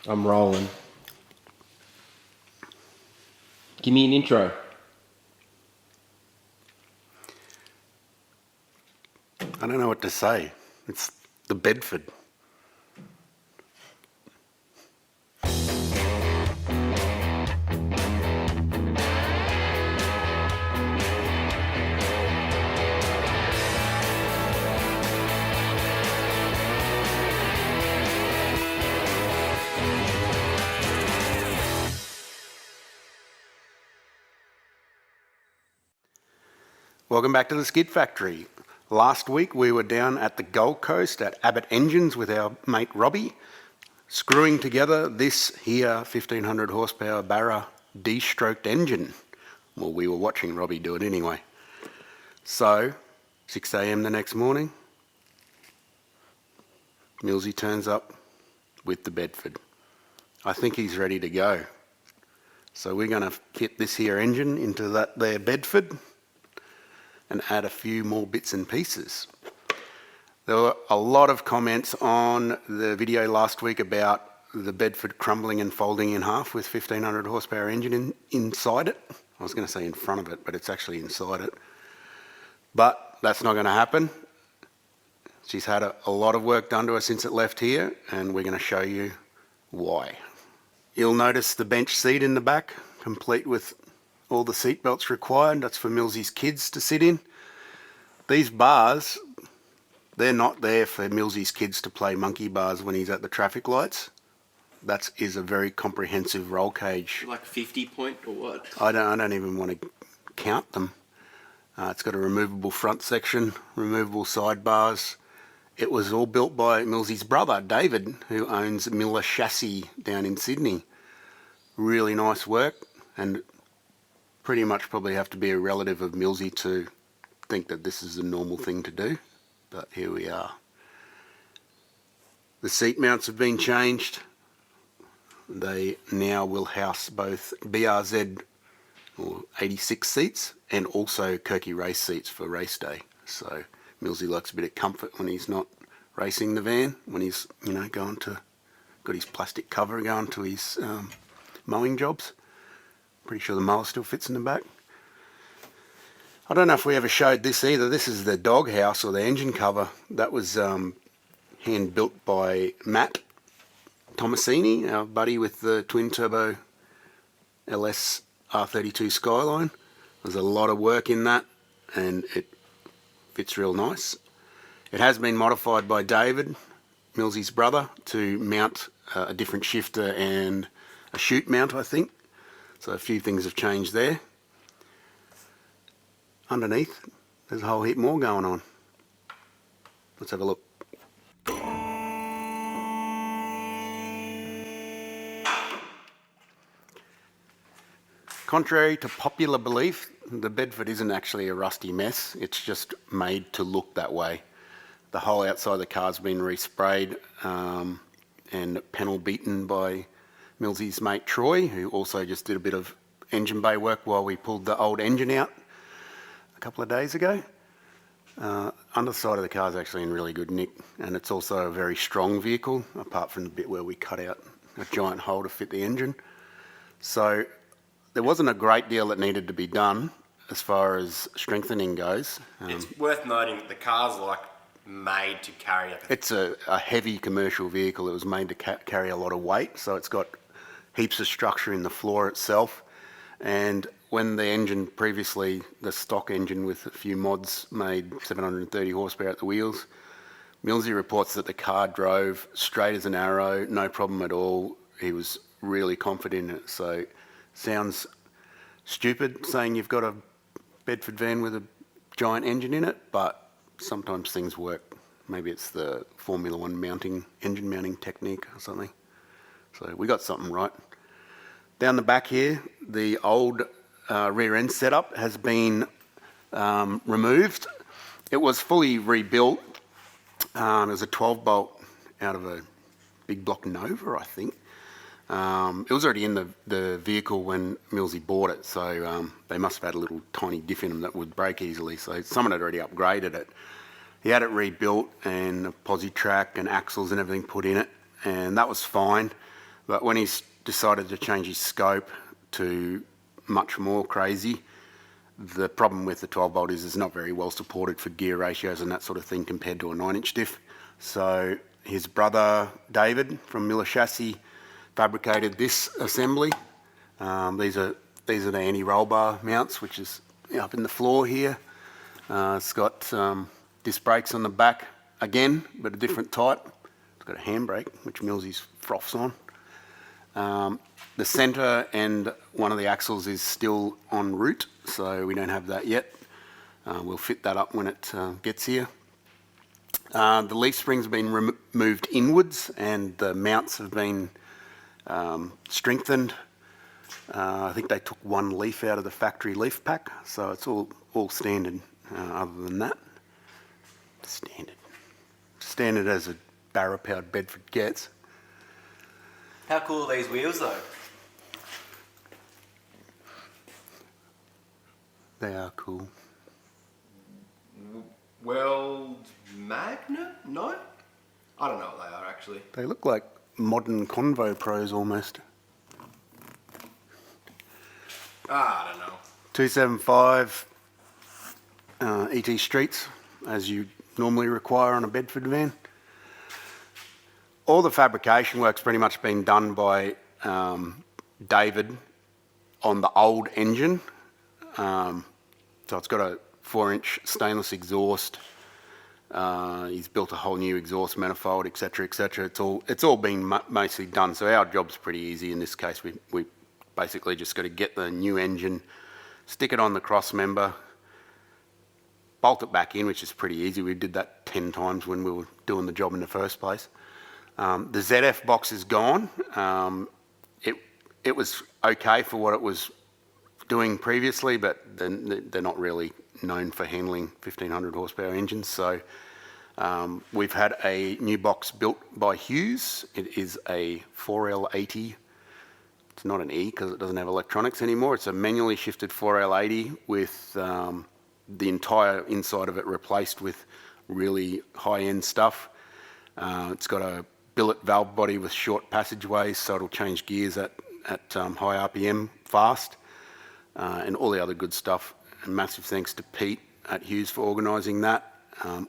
I'm rolling. Give me an intro. I don't know what to say. It's the Bedford. Welcome back to the Skid Factory. Last week we were down at the Gold Coast at Abbott Engines with our mate Robbie, screwing together this here 1500 horsepower Barra D-stroked engine. Well, we were watching Robbie do it anyway. So, 6 a.m. the next morning, Millsi turns up with the Bedford. I think he's ready to go. So we're going to fit this here engine into that there Bedford and add a few more bits and pieces. There were a lot of comments on the video last week about the Bedford crumbling and folding in half with 1500 horsepower engine inside it. I was going to say in front of it, but it's actually inside it. But that's not going to happen. She's had a lot of work done to her since it left here, and we're going to show you why. You'll notice the bench seat in the back, complete with all the seat belts required. That's for Millsi's kids to sit in. These bars, they're not there for Millsi's kids to play monkey bars when he's at the traffic lights. That is a very comprehensive roll cage. Like 50 point or what? I don't even want to count them. It's got a removable front section, removable side bars. It was all built by Millsi's brother, David, who owns Miller Chassis down in Sydney. Really nice work, and pretty much probably have to be a relative of Millsi to think that this is a normal thing to do, but here we are. The seat mounts have been changed. They now will house both BRZ or 86 seats and also Kirky race seats for race day. So Millsi likes a bit of comfort when he's not racing the van, when he's got his plastic cover going to his mowing jobs. Pretty sure the mower still fits in the back. I don't know if we ever showed this either. This is the dog house or the engine cover. That was hand built by Matt Tomasini, our buddy with the twin turbo LS R32 Skyline. There's a lot of work in that, and it fits real nice. It has been modified by David, Millsi's brother, to mount a different shifter and a chute mount, I think. So a few things have changed there. Underneath, there's a whole heap more going on. Let's have a look. Contrary to popular belief, the Bedford isn't actually a rusty mess. It's just made to look that way. The whole outside of the car's been resprayed and panel beaten by Millsi's mate Troy, who also just did a bit of engine bay work while we pulled the old engine out a couple of days ago. Underside of the car is actually in really good nick, and it's also a very strong vehicle, apart from the bit where we cut out a giant hole to fit the engine. So there wasn't a great deal that needed to be done as far as strengthening goes. It's worth noting that the car's made to carry it. It's a heavy commercial vehicle. It was made to carry a lot of weight, so it's got heaps of structure in the floor itself. And when the engine previously, the stock engine with a few mods, made 730 horsepower at the wheels, Millsi reports that the car drove straight as an arrow, no problem at all. He was really confident in it. So sounds stupid saying you've got a Bedford van with a giant engine in it, but sometimes things work. Maybe it's the Formula One engine mounting technique or something. So we got something right. Down the back here, the old rear end setup has been removed. It was fully rebuilt. It was a 12 bolt out of a big block Nova, I think. It was already in the vehicle when Millsi bought it, so they must have had a little tiny diff in them that would break easily, so someone had already upgraded it. He had it rebuilt and a posi track and axles and everything put in it, and that was fine. But when he's decided to change his scope to much more crazy, the problem with the 12 bolt is it's not very well supported for gear ratios and that sort of thing compared to a 9-inch diff. So his brother David from Miller Chassis fabricated this assembly. These are the anti-roll bar mounts, which is up in the floor here. It's got disc brakes on the back again, but a different type. It's got a handbrake, which Millsi's froths on. The centre and one of the axles is still en route, so we don't have that yet. We'll fit that up when it gets here. The leaf springs have been removed inwards and the mounts have been strengthened. I think they took one leaf out of the factory leaf pack, so it's all standard other than that. Standard as a Barra-powered Bedford gets. How cool are these wheels though? They are cool. Weld magnet? No? I don't know what they are actually. They look like modern Convo Pros almost. I don't know. 275 ET streets, as you normally require on a Bedford van. All the fabrication work's pretty much been done by David on the old engine. So it's got a 4-inch stainless exhaust. He's built a whole new exhaust manifold, etc., etc. It's all been mostly done. So our job's pretty easy in this case. We basically just got to get the new engine, stick it on the cross member, bolt it back in, which is pretty easy. We did that 10 times when we were doing the job in the first place. The ZF box is gone. It was okay for what it was doing previously, but they're not really known for handling 1500 horsepower engines. So we've had a new box built by Hughes. It is a 4L80. It's not an E because it doesn't have electronics anymore. It's a manually shifted 4L80 with the entire inside of it replaced with really high-end stuff. It's got a billet valve body with short passageways, so it'll change gears at high RPM fast, and all the other good stuff. And massive thanks to Pete at Hughes for organising that.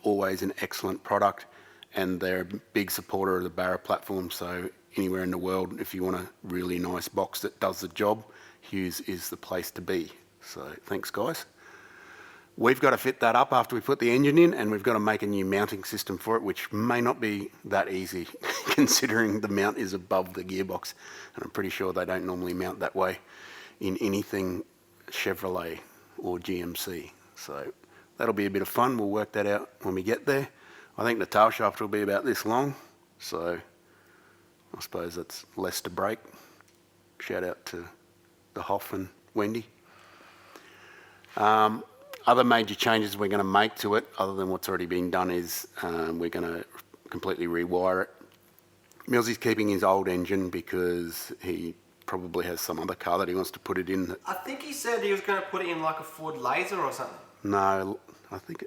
Always an excellent product, and they're a big supporter of the Barra platform, so anywhere in the world, if you want a really nice box that does the job, Hughes is the place to be. So thanks, guys. We've got to fit that up after we put the engine in, and we've got to make a new mounting system for it, which may not be that easy considering the mount is above the gearbox, and I'm pretty sure they don't normally mount that way in anything Chevrolet or GMC. So that'll be a bit of fun. We'll work that out when we get there. I think the tail shaft will be about this long, so I suppose that's less to break. Shout out to the Hoff and Wendy. Other major changes we're going to make to it, other than what's already been done, is we're going to completely rewire it. Millsi's keeping his old engine because he probably has some other car that he wants to put it in. I think he said he was going to put it in like a Ford Laser or something. No, I think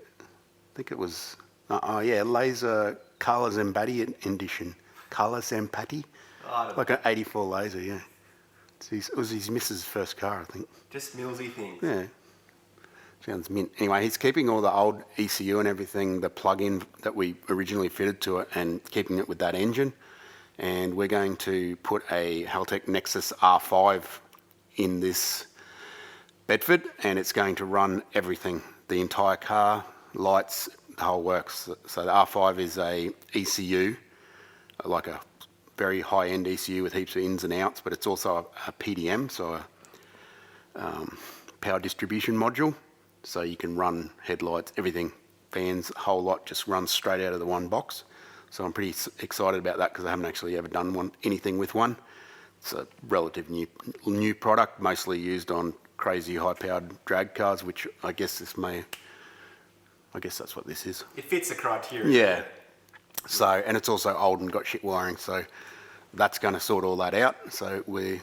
it was, Laser Carla Zambatti edition. Carla Zambatti? Like an 84 Laser, yeah. It was his missus' first car, I think. Just Millsy things. Yeah. Sounds mint. Anyway, he's keeping all the old ECU and everything, the plug-in that we originally fitted to it, and keeping it with that engine. And we're going to put a Haltech Nexus R5 in this Bedford, and it's going to run everything, the entire car, lights, the whole works. So the R5 is a ECU, like a very high-end ECU with heaps of ins and outs, but it's also a PDM, so a power distribution module. So you can run headlights, everything, fans, a whole lot, just runs straight out of the one box. So I'm pretty excited about that because I haven't actually ever done anything with one. It's a relative new product, mostly used on crazy high-powered drag cars, which I guess that's what this is. It fits the criteria. Yeah. So, and it's also old and got shit wiring, so that's going to sort all that out. So we're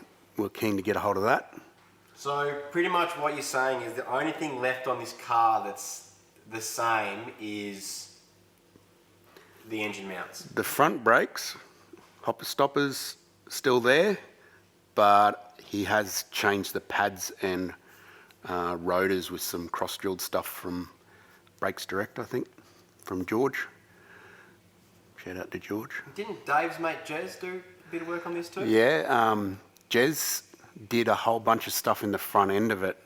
keen to get a hold of that. So pretty much what you're saying is the only thing left on this car that's the same is the engine mounts. The front brakes, hopper stoppers, still there, but he has changed the pads and rotors with some cross-drilled stuff from Brakes Direct, I think, from George. Shout out to George. Didn't Dave's mate Jez do a bit of work on this too? Yeah, Jez did a whole bunch of stuff in the front end of it.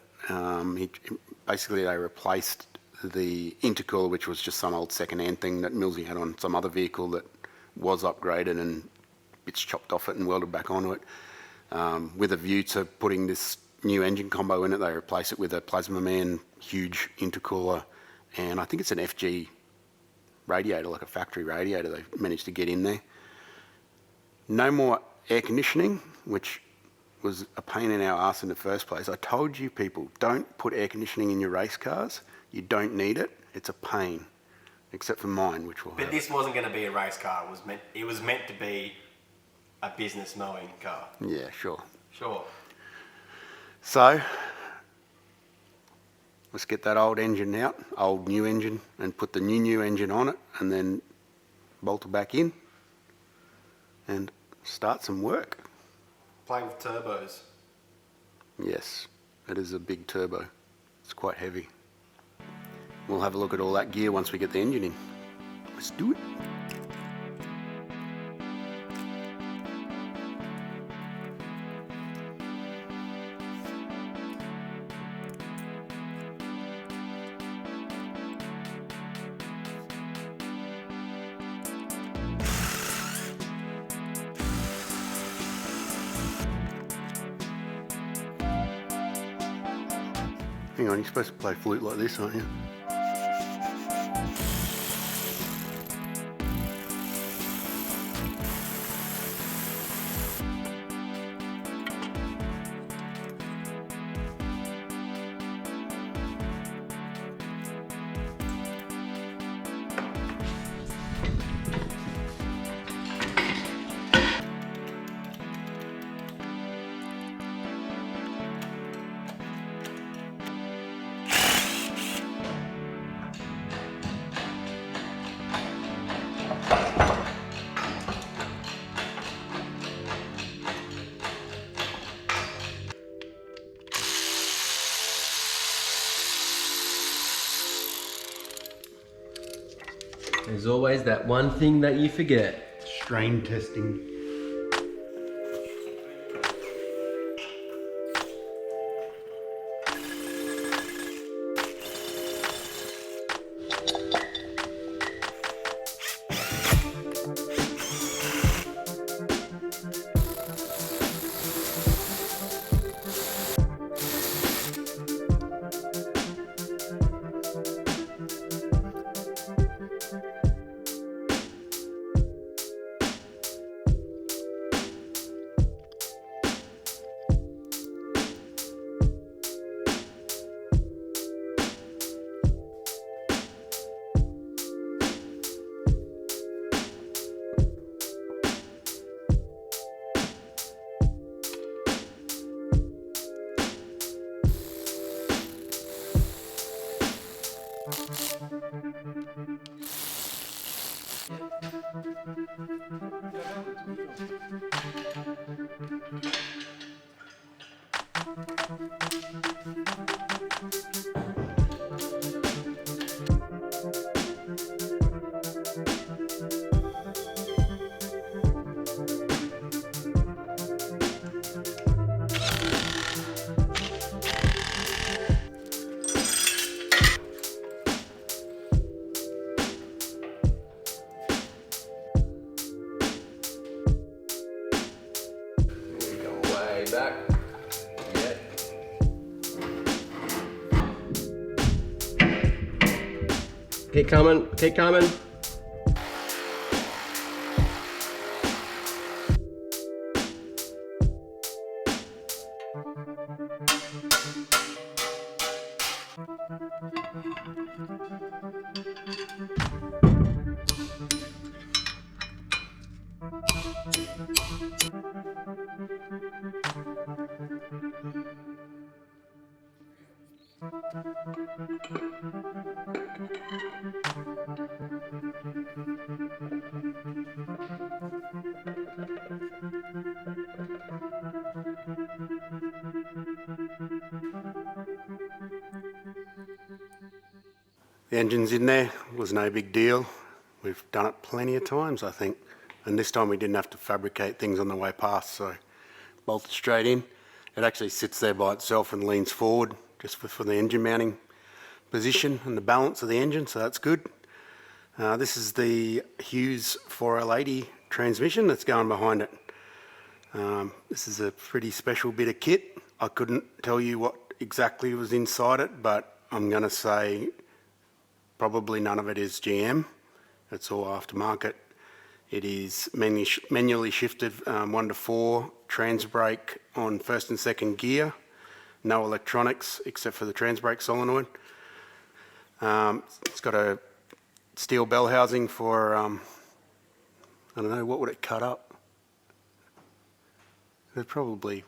Basically, they replaced the intercooler, which was just some old second-hand thing that Millsi had on some other vehicle that was upgraded, and bits chopped off it and welded back onto it. With a view to putting this new engine combo in it, they replace it with a Plasma Man huge intercooler, and I think it's an FG radiator, like a factory radiator they've managed to get in there. No more air conditioning, which was a pain in our arse in the first place. I told you people, don't put air conditioning in your race cars. You don't need it. It's a pain, except for mine, which will. But this wasn't going to be a race car. It was meant to be a business mowing car. Yeah, sure. Sure. So let's get that old engine out, old new engine, and put the new engine on it, and then bolt it back in and start some work. Play with turbos. Yes, it is a big turbo. It's quite heavy. We'll have a look at all that gear once we get the engine in. Let's do it. Hang on, you're supposed to play flute like this, aren't you? There's always that one thing that you forget. Strain testing. Back. Yeah. Keep coming, keep coming. The engine's in there, was no big deal. We've done it plenty of times, I think. And this time we didn't have to fabricate things on the way past, so bolted straight in. It actually sits there by itself and leans forward just for the engine mounting position and the balance of the engine, so that's good. This is the Hughes 4L80 transmission that's going behind it. This is a pretty special bit of kit. I couldn't tell you what exactly was inside it, but I'm going to say probably none of it is GM. It's all aftermarket. It is manually shifted 1 to 4, trans brake on first and second gear. No electronics except for the trans brake solenoid. It's got a steel bell housing for, I don't know, what would it cut up? It'd probably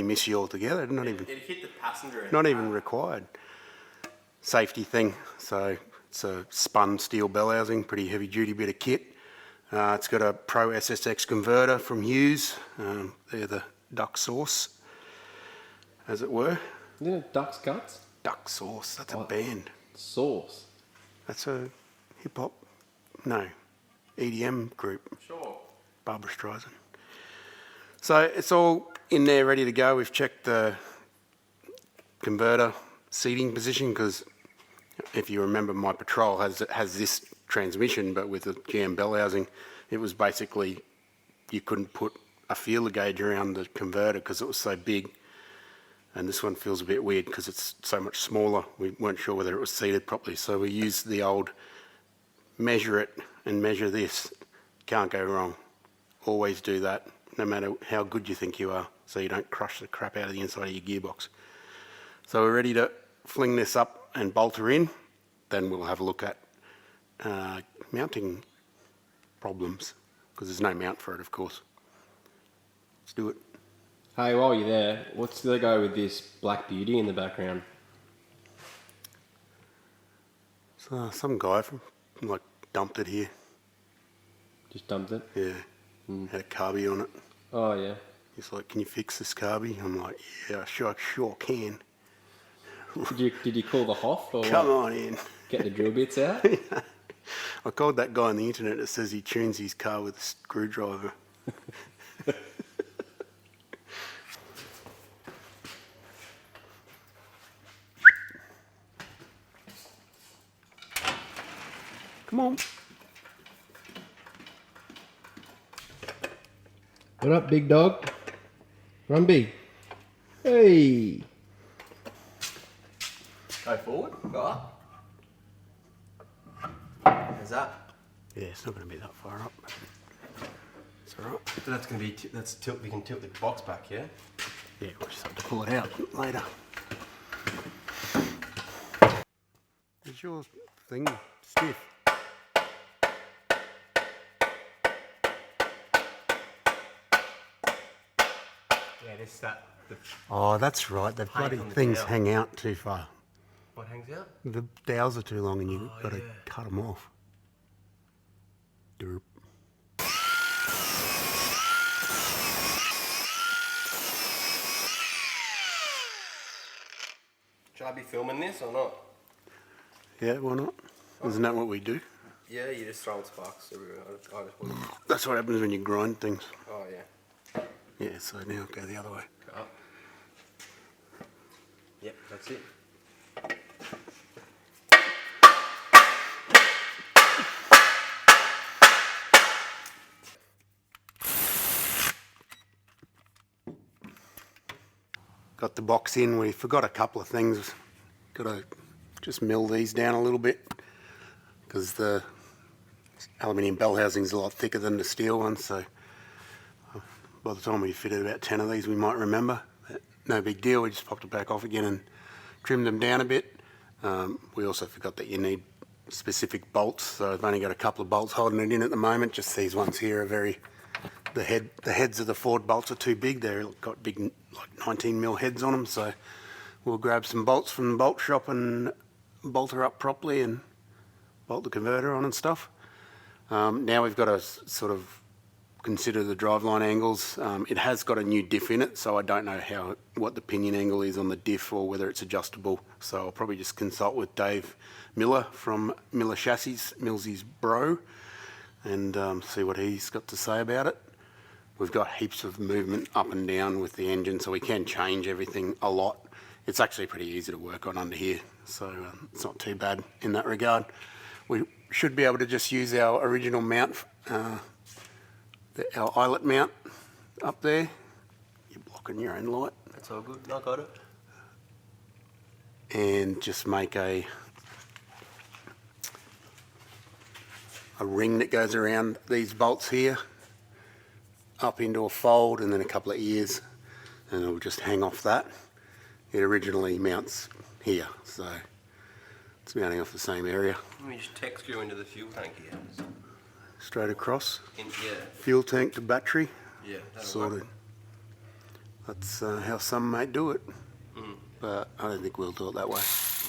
miss you altogether. It'd hit the passenger. Not even required. Safety thing. So it's a spun steel bell housing, pretty heavy duty bit of kit. It's got a Pro SSX converter from Hughes. They're the duck sauce, as it were. Isn't it Duck's Guts? Duck sauce. That's a band. Sauce. That's a hip hop. No, EDM group. Sure. Barbara Streisand. So it's all in there ready to go. We've checked the converter seating position because if you remember, my Patrol has this transmission, but with the GM bell housing, it was basically you couldn't put a feeler gauge around the converter because it was so big. And this one feels a bit weird because it's so much smaller. We weren't sure whether it was seated properly, so we used the old measure it and measure this. Can't go wrong. Always do that, no matter how good you think you are, so you don't crush the crap out of the inside of your gearbox. So we're ready to fling this up and bolt her in. Then we'll have a look at mounting problems, because there's no mount for it, of course. Let's do it. Hey, while you're there, what's the go with this Black Beauty in the background? So some guy dumped it here. Just dumped it? Yeah. Had a carby on it. Oh, yeah. He's like, "Can you fix this carby?" I'm like, "Yeah, I sure can." Did you call the Hoff? Or Come what? on in. Get the drill bits out? I called that guy on the internet that says he tunes his car with a screwdriver. Come on. What up, big dog? Rumby. Hey. Go forward. Go up. How's that? Yeah, it's not going to be that far up. It's all right. So that's going to be tilt. We can tilt the box back, yeah. Yeah, we'll just have to pull it out later. Is your thing stiff? Yeah, this that. Oh, that's right. The bloody on the things dowel. hang out too far. What hangs out? The dowels are too long and you've got to yeah. cut them off. Derp. Should I be filming this or not? Yeah, why not? Isn't that what we do? Yeah, you just throw sparks everywhere. I just want. That's what happens when you grind things. Oh yeah. Yeah, so now go the other way. Go up. Yep, that's it. Got the box in. We forgot a couple of things. Got to just mill these down a little bit because the aluminium bell housing is a lot thicker than the steel one, so by the time we fitted about 10 of these we might remember. But no big deal, we just popped it back off again and trimmed them down a bit. We also forgot that you need specific bolts, so I've only got a couple of bolts holding it in at the moment. Just these ones here are the heads of the Ford bolts are too big. They've got big, like 19mm heads on them, so we'll grab some bolts from the bolt shop and bolt her up properly and bolt the converter on and stuff. Now we've got to sort of consider the driveline angles. It has got a new diff in it, so I don't know what the pinion angle is on the diff or whether it's adjustable. So I'll probably just consult with Dave Miller from Miller Chassis, Millsi's bro, and see what he's got to say about it. We've got heaps of movement up and down with the engine, so we can change everything a lot. It's actually pretty easy to work on under here, so it's not too bad in that regard. We should be able to just use our original mount, our eyelet mount up there. You're blocking your own light. That's all good. I got it. And just make a ring that goes around these bolts here, up into a fold, and then a couple of ears, and it'll just hang off that. It originally mounts here, so it's mounting off the same area. Let me just tech screw into the fuel tank here. Straight across. Yeah. Fuel tank to battery. Yeah, that'll Sorted. work. That's how some may do it, but I don't think we'll do it that way.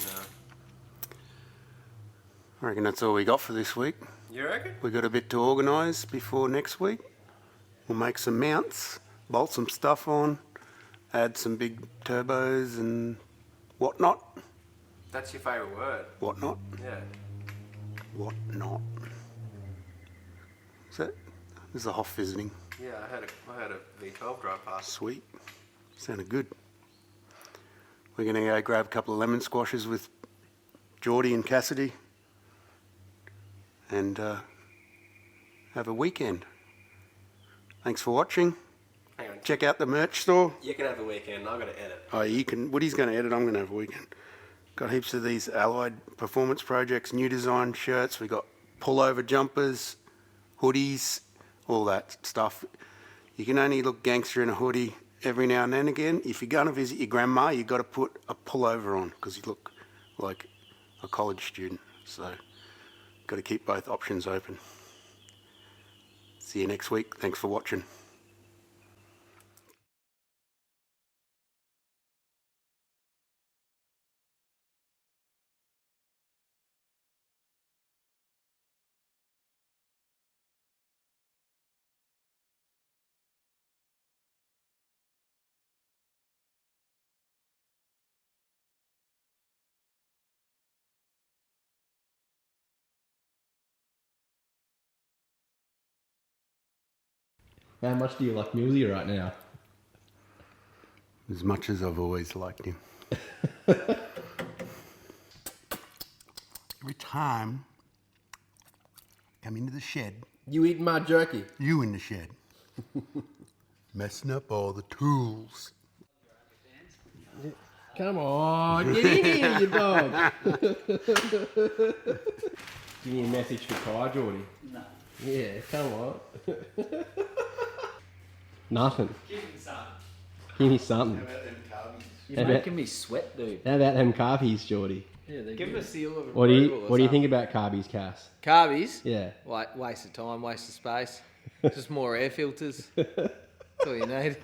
No. I reckon that's all we got for this week. You reckon? We got a bit to organise before next week. We'll make some mounts, bolt some stuff on, add some big turbos and whatnot. That's your favourite word. Whatnot? Yeah. Whatnot. Is that? This is a Hoff visiting. Yeah, I had a V12 drive past. Sweet. Sounded good. We're going to go grab a couple of lemon squashes with Geordie and Cassidy and have a weekend. Thanks for watching. Hang on. Check out the merch store. You can have a weekend. I've got to edit. Oh, you can. Woody's going to edit. I'm going to have a weekend. Got heaps of these Allied performance projects, new design shirts. We got pullover jumpers, hoodies, all that stuff. You can only look gangster in a hoodie every now and then again. If you're going to visit your grandma, you've got to put a pullover on because you look like a college student. So, got to keep both options open. See you next week. Thanks for watching. How much do you like Millsi right now? As much as I've always liked him. Every time I come into the shed, You eating my jerky? you in the shed, messing up all the tools. Come on, get in here, you dog. Give me a message for Kai, Geordie. No. Yeah, come on. Nothing. Give him some. Give me something. You're making me sweat, dude. How about them carbies, Geordie? Yeah, give him a seal of What do approval or you think something. about carbies, Cass? Carbies? Yeah. Waste of time, waste of space. Just more air filters. That's all you need.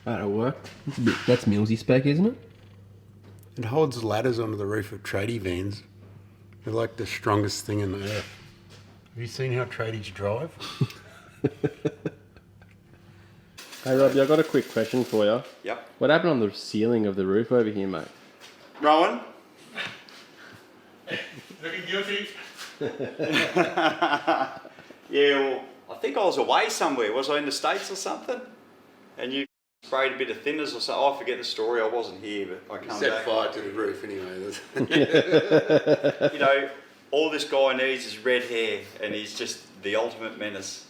That'll work. That's Millsi spec, isn't it? It holds ladders onto the roof of tradie vans. They're like the strongest thing in the earth. Have you seen how tradies drive? Hey Robbie, I've got a quick question for you. Yep. What happened on the ceiling of the roof over here, mate? Rowan? Looking guilty. Yeah, well, I think I was away somewhere. Was I in the States or something? And you sprayed a bit of thinners or something. Oh, I forget the story. I wasn't here, but I come Set back. fire to the roof anyway. You know, all this guy needs is red hair, and he's just the ultimate menace.